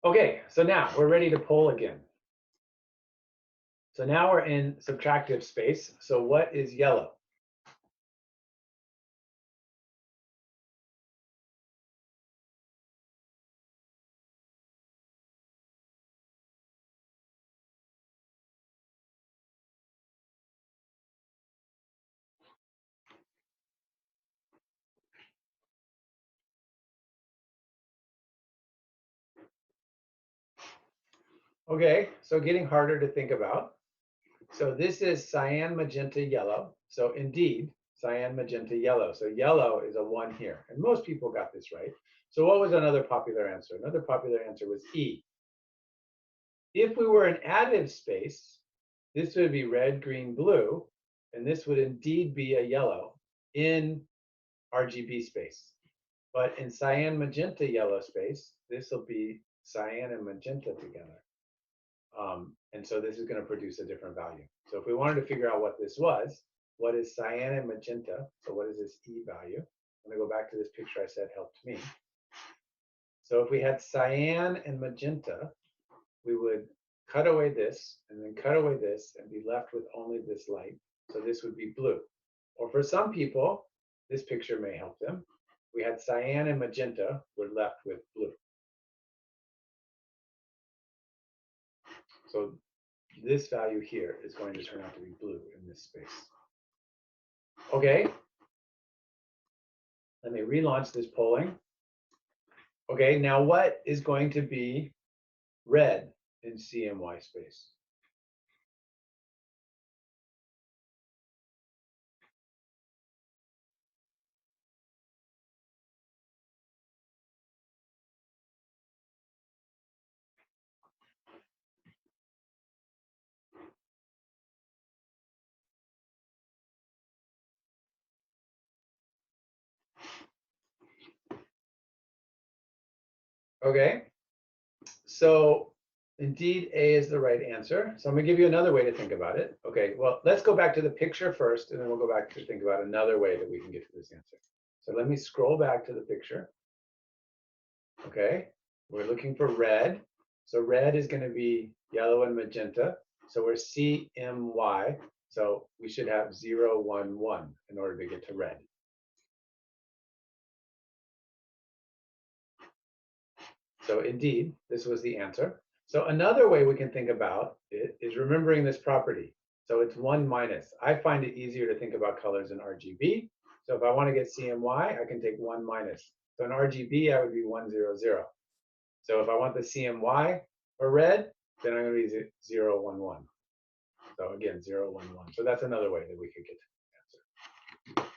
Okay, so now we're ready to poll again. So now we're in subtractive space. So what is yellow? Okay, so getting harder to think about. So this is cyan, magenta, yellow. So indeed, cyan, magenta, yellow. So yellow is a 1 here. And most people got this right. So what was another popular answer? Another popular answer was E. If we were in additive space, this would be red, green, blue, and this would indeed be a yellow in RGB space. But in cyan, magenta, yellow space, this will be cyan and magenta together. And so this is going to produce a different value. So if we wanted to figure out what this was, what is cyan and magenta? So what is this E value? I'm going to go back to this picture I said helped me. So if we had cyan and magenta, we would cut away this and then cut away this and be left with only this light. So this would be blue. Or for some people, this picture may help them. We had cyan and magenta, we're left with blue. So this value here is going to turn out to be blue in this space. Okay, let me relaunch this polling. Okay, now what is going to be red in CMY space? Okay, so indeed A is the right answer. So I'm gonna give you another way to think about it. Okay, well, let's go back to the picture first, and then we'll go back to think about another way that we can get to this answer. So let me scroll back to the picture. Okay, we're looking for red. So red is gonna be yellow and magenta. So we're CMY. So we should have 0, 1, 1 in order to get to red. So indeed, this was the answer. So another way we can think about it is remembering this property. So it's 1 minus. I find it easier to think about colors in RGB. So if I want to get CMY, I can take 1 minus. So in RGB, I would be 1, 0, 0. So if I want the CMY for red, then I'm going to be 0, 1, 1. So again, 0, 1, 1. So that's another way that we could get to the answer.